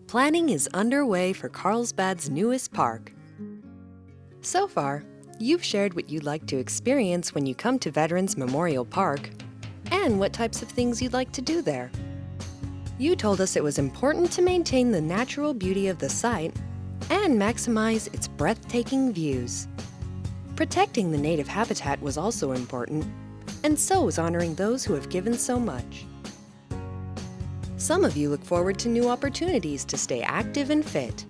Planning is underway for Carlsbad's newest park. So far, you've shared what you'd like to experience when you come to Veterans Memorial Park and what types of things you'd like to do there. You told us it was important to maintain the natural beauty of the site and maximize its breathtaking views. Protecting the native habitat was also important, and so was honoring those who have given so much. Some of you look forward to new opportunities to stay active and fit.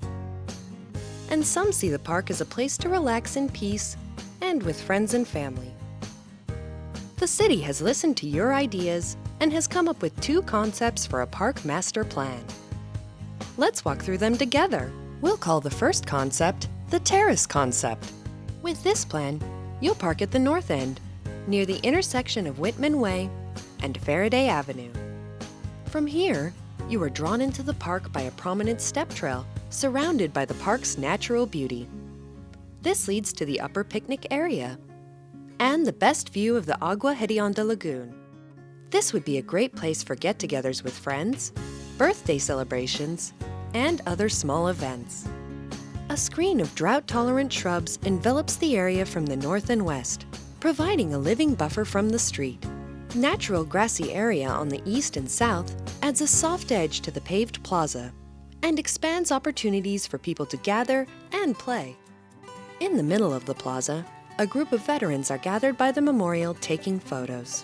And some see the park as a place to relax in peace and with friends and family. The city has listened to your ideas and has come up with 2 concepts for a park master plan. Let's walk through them together. We'll call the first concept the terrace concept. With this plan, you'll park at the north end, near the intersection of Whitman Way and Faraday Avenue. From here, you are drawn into the park by a prominent step trail surrounded by the park's natural beauty. This leads to the upper picnic area and the best view of the Agua Hedionda Lagoon. This would be a great place for get-togethers with friends, birthday celebrations, and other small events. A screen of drought-tolerant shrubs envelops the area from the north and west, providing a living buffer from the street. Natural grassy area on the east and south adds a soft edge to the paved plaza and expands opportunities for people to gather and play. In the middle of the plaza, a group of veterans are gathered by the memorial taking photos.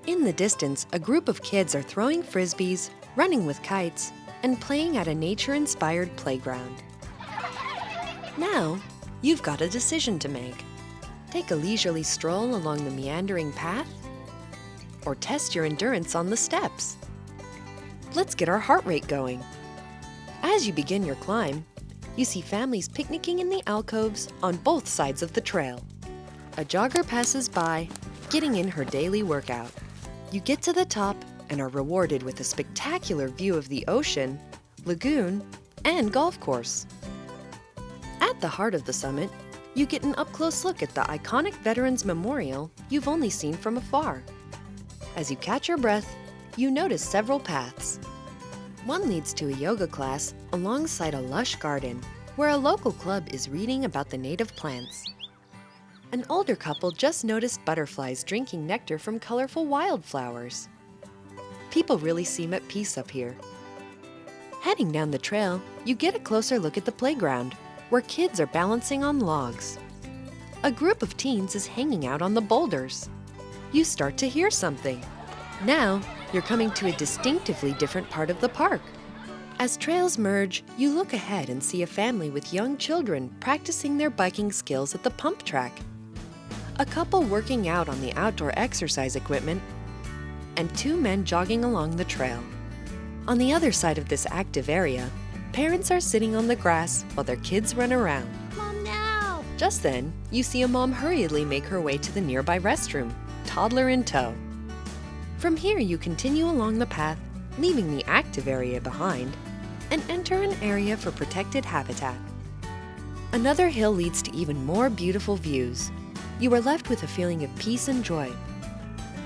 In the distance, a group of kids are throwing frisbees, running with kites, and playing at a nature-inspired playground. Now, you've got a decision to make. Take a leisurely stroll along the meandering path, or test your endurance on the steps. Let's get our heart rate going. As you begin your climb, you see families picnicking in the alcoves on both sides of the trail. A jogger passes by, getting in her daily workout. You get to the top and are rewarded with a spectacular view of the ocean, lagoon, and golf course. At the heart of the summit, you get an up-close look at the iconic Veterans Memorial you've only seen from afar. As you catch your breath, you notice several paths. One leads to a yoga class alongside a lush garden where a local club is reading about the native plants. An older couple just noticed butterflies drinking nectar from colorful wildflowers. People really seem at peace up here. Heading down the trail, you get a closer look at the playground, where kids are balancing on logs. A group of teens is hanging out on the boulders. You start to hear something. Now, you're coming to a distinctively different part of the park. As trails merge, you look ahead and see a family with young children practicing their biking skills at the pump track. A couple working out on the outdoor exercise equipment, and 2 men jogging along the trail. On the other side of this active area, parents are sitting on the grass while their kids run around. Mom, now! Just then, you see a mom hurriedly make her way to the nearby restroom, toddler in tow. From here, you continue along the path, leaving the active area behind, and enter an area for protected habitat. Another hill leads to even more beautiful views. You are left with a feeling of peace and joy.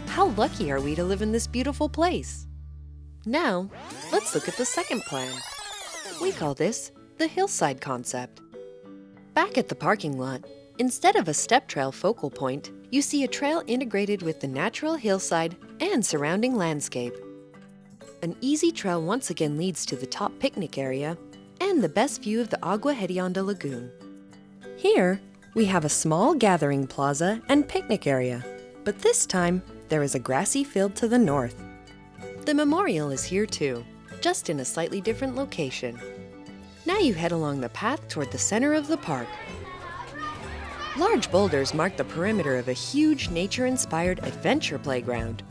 How lucky are we to live in this beautiful place? Now, let's look at the second plan. We call this the hillside concept. Back at the parking lot, instead of a step trail focal point, you see a trail integrated with the natural hillside and surrounding landscape. An easy trail once again leads to the top picnic area and the best view of the Agua Hedionda Lagoon. Here, we have a small gathering plaza and picnic area, but this time there is a grassy field to the north. The memorial is here too, just in a slightly different location. Now you head along the path toward the center of the park. Large boulders mark the perimeter of a huge nature-inspired adventure playground.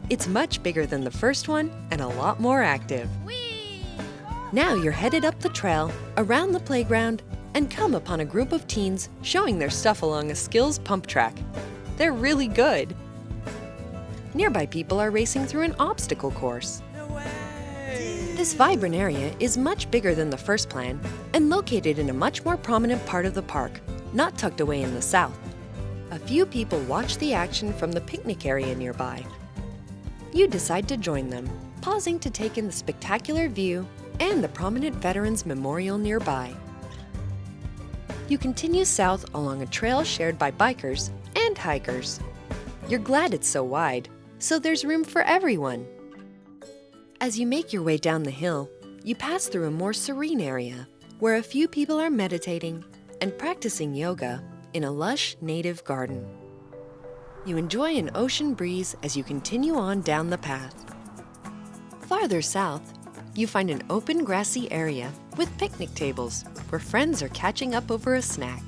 It's much bigger than the first one and a lot more active. Whee! Now you're headed up the trail, around the playground, and come upon a group of teens showing their stuff along a skills pump track. They're really good. Nearby people are racing through an obstacle course. This vibrant area is much bigger than the first plan and located in a much more prominent part of the park, not tucked away in the south. A few people watch the action from the picnic area nearby. You decide to join them, pausing to take in the spectacular view and the prominent Veterans Memorial nearby. You continue south along a trail shared by bikers and hikers. You're glad it's so wide, so there's room for everyone. As you make your way down the hill, you pass through a more serene area where a few people are meditating and practicing yoga in a lush native garden. You enjoy an ocean breeze as you continue on down the path. Farther south, you find an open grassy area with picnic tables where friends are catching up over a snack.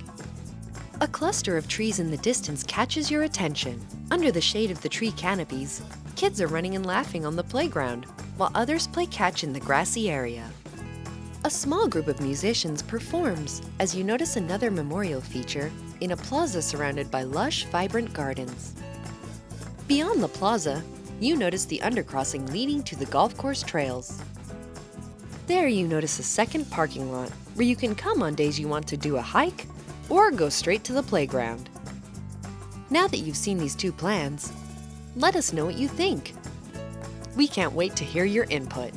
A cluster of trees in the distance catches your attention. Under the shade of the tree canopies, kids are running and laughing on the playground, while others play catch in the grassy area. A small group of musicians performs as you notice another memorial feature in a plaza surrounded by lush, vibrant gardens. Beyond the plaza, you notice the undercrossing leading to the golf course trails. There you notice a second parking lot where you can come on days you want to do a hike or go straight to the playground. Now that you've seen these two plans, let us know what you think. We can't wait to hear your input.